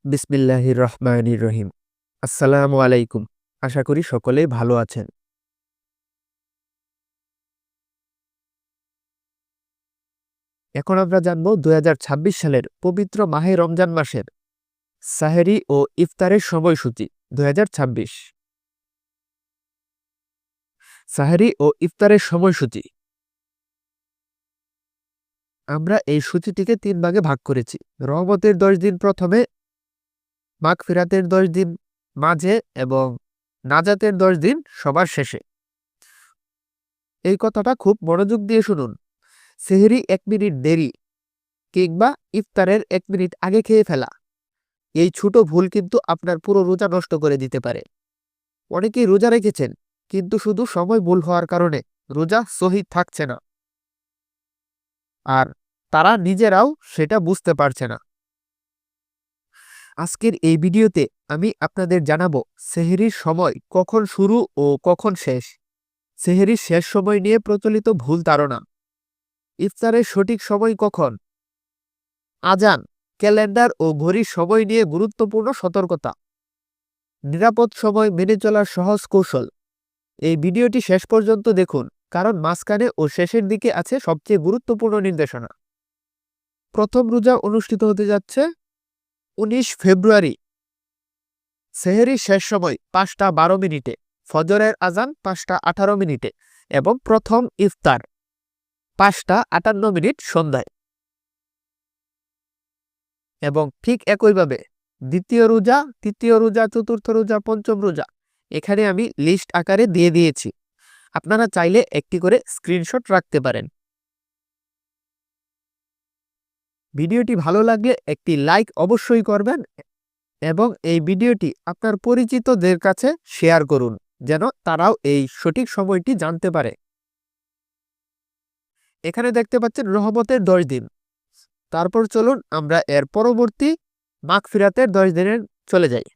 বিসমিল্লাহির রহমানির রহিম। আসসালামু আলাইকুম। আশা করি সকলেই ভালো আছেন। এখন আমরা জানব ২০২৬ সালের পবিত্র মাহে রমজান মাসের সাহেরি ও ইফতারের সময়সূচি। ২০২৬ সাহেরি ও ইফতারের সময়সূচি। আমরা এই সূচিটিকে ৩ ভাগে ভাগ করেছি। রহমতের ১০ দিন প্রথমে, মাগফিরাতের ১০ দিন মাঝে এবং নাজাতের ১০ দিন সবার শেষে। এই কথাটা খুব মনোযোগ দিয়ে শুনুন। সেহরি ১ মিনিট দেরি কিংবা ইফতারের ১ মিনিট আগে খেয়ে ফেলা, এই ছোট ভুল কিন্তু আপনার পুরো রোজা নষ্ট করে দিতে পারে। অনেকেই রোজা রেখেছেন কিন্তু শুধু সময় ভুল হওয়ার কারণে রোজা সহি থাকছে না, আর তারা নিজেরাও সেটা বুঝতে পারছে না। আজকের এই ভিডিওতে আমি আপনাদের জানাবো সেহরির সময় কখন শুরু ও কখন শেষ, সেহরির শেষ সময় নিয়ে প্রচলিত ভুল ধারণা, ইফতারের সঠিক সময় কখন, আজান, ক্যালেন্ডার ও ঘড়ির সময় নিয়ে গুরুত্বপূর্ণ সতর্কতা, নিরাপদ সময় মেনে চলার সহজ কৌশল। এই ভিডিওটি শেষ পর্যন্ত দেখুন, কারণ মাঝখানে ও শেষের দিকে আছে সবচেয়ে গুরুত্বপূর্ণ নির্দেশনা। প্রথম রোজা অনুষ্ঠিত হতে যাচ্ছে ১৯ ফেব্রুয়ারি। সেহরির শেষ সময় ৫টা ১২ মিনিটে, ফজরের আজান ৫টা ১৮ মিনিটে এবং প্রথম ইফতার ৫টা ৫৮ মিনিট সন্ধ্যায়। এবং ঠিক একইভাবে দ্বিতীয় রোজা, তৃতীয় রোজা, চতুর্থ রোজা, পঞ্চম রোজা এখানে আমি লিস্ট আকারে দিয়ে দিয়েছি। আপনারা চাইলে একটি করে স্ক্রিনশট রাখতে পারেন। ভিডিওটি ভালো লাগলে একটি লাইক অবশ্যই করবেন এবং এই ভিডিওটি আপনার পরিচিতদের কাছে শেয়ার করুন, যেন তারাও এই সঠিক সময়টি জানতে পারে। এখানে দেখতে পাচ্ছেন রহমতের ১০ দিন। তারপর চলুন আমরা এর পরবর্তী মাগফিরাতের ১০ দিনের চলে যাই।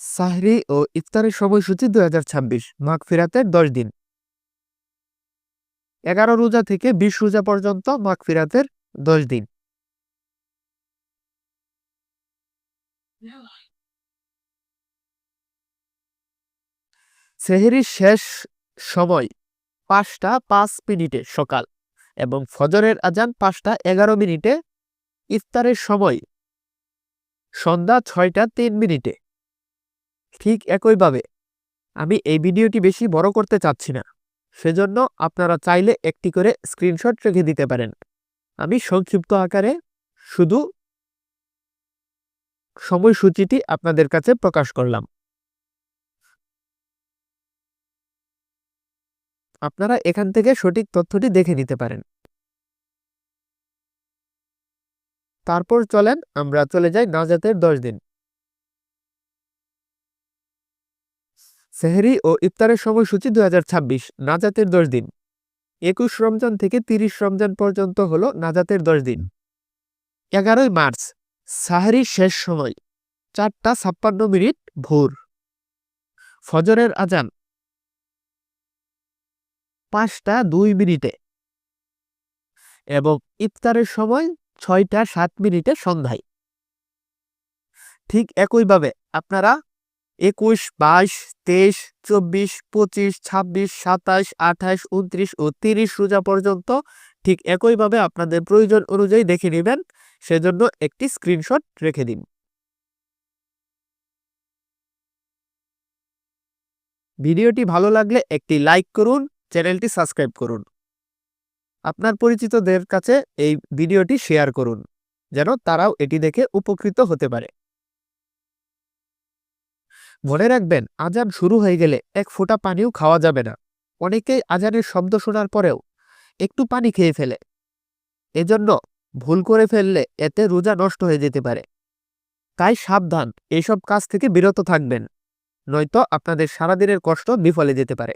সাহরি ও ইফতারের সময়সূচি ২০২৬, মাগফিরাতের ১০ দিন। ১১ রোজা থেকে ২০ রোজা পর্যন্ত মাগফিরাতের ১০ দিন। সেহরির শেষ সময় ৫টা ৫ মিনিটে সকাল এবং ফজরের আজান ৫টা ১১ মিনিটে। ইফতারের সময় সন্ধ্যা ৬টা ৩ মিনিটে। ঠিক একইভাবে আমি এই ভিডিওটি বেশি বড় করতে চাচ্ছি না, সেজন্য আপনারা চাইলে একটি করে স্ক্রিনশট রেখে দিতে পারেন। আমি সংক্ষিপ্ত আকারে শুধু সময়সূচিটি আপনাদের কাছে প্রকাশ করলাম। আপনারা এখান থেকে সঠিক তথ্যটি দেখে নিতে পারেন। তারপর চলেন আমরা চলে যাই নাজাতের ১০ দিন। সেহরি ও ইফতারের সময়সূচি ২০২৬, নাজাতের ১০ দিন। ২১ রমজান থেকে ৩০ রমজান পর্যন্ত হলো নাজাতের ১০ দিন। ১১ই মার্চ সাহরির শেষ সময় ৪টা ৫৬ মিনিট ভোর। ফজরের আজান ৫টা ২ মিনিটে এবং ইফতারের সময় ৬টা ৭ মিনিটে সন্ধ্যায়। ঠিক একইভাবে আপনারা ২১, ২২, ২৩, ২৪, ২৫, ২৬, ২৭, ২৮, ২৯ ও ৩০ রোজা পর্যন্ত ঠিক একইভাবে আপনাদের প্রয়োজন অনুযায়ী দেখে নেবেন, সেজন্য একটি স্ক্রিনশট রেখে দিন। ভিডিওটি ভালো লাগলে একটি লাইক করুন, চ্যানেলটি সাবস্ক্রাইব করুন। আপনার পরিচিতদের কাছে এই ভিডিওটি শেয়ার করুন, যেন তারাও এটি দেখে উপকৃত হতে পারে। মনে রাখবেন, আজান শুরু হয়ে গেলে এক ফোঁটা পানিও খাওয়া যাবে না। অনেকেই আজানের শব্দ শোনার পরেও একটু পানি খেয়ে ফেলে, এজন্য ভুল করে ফেললে এতে রোজা নষ্ট হয়ে যেতে পারে। তাই সাবধান, এসব কাজ থেকে বিরত থাকবেন, নয়তো আপনাদের সারাদিনের কষ্ট বিফলে যেতে পারে।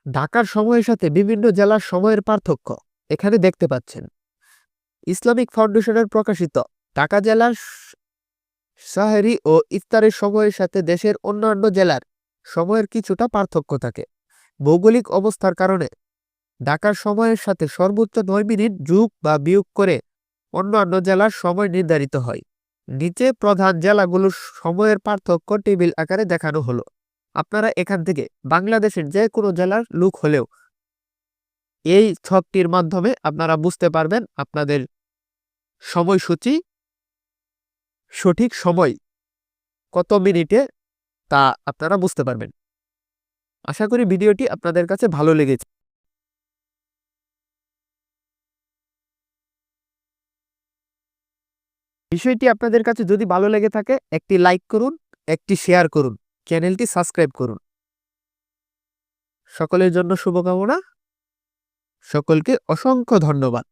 ঢাকার সময়ের সাথে বিভিন্ন জেলার সময়ের পার্থক্য এখানে দেখতে পাচ্ছেন। ইসলামিক ফাউন্ডেশনের প্রকাশিত ঢাকা জেলার সাহেরি ও ইফতারের সময়ের সাথে দেশের অন্যান্য জেলার সময়ের কিছুটা পার্থক্য থাকে। ভৌগোলিক অবস্থার কারণে ঢাকার সময়ের সাথে সর্বোচ্চ 9 মিনিট যোগ বা বিয়োগ করে অন্যান্য জেলার সময় নির্ধারিত হয়। নিচে প্রধান জেলাগুলোর সময়ের পার্থক্য টেবিল আকারে দেখানো হলো। আপনারা এখান থেকে বাংলাদেশের যে কোনো জেলার লোক হলেও এই ছকটির মাধ্যমে আপনারা বুঝতে পারবেন আপনাদের সময়সূচি, সঠিক সময় কত মিনিটে তা আপনারা বুঝতে পারবেন। আশা করি ভিডিওটি আপনাদের কাছে ভালো লেগেছে। বিষয়টি আপনাদের কাছে যদি ভালো লেগে থাকে একটি লাইক করুন, একটি শেয়ার করুন, চ্যানেলটি সাবস্ক্রাইব করুন। সকলের জন্য শুভকামনা। সকলকে অসংখ্য ধন্যবাদ।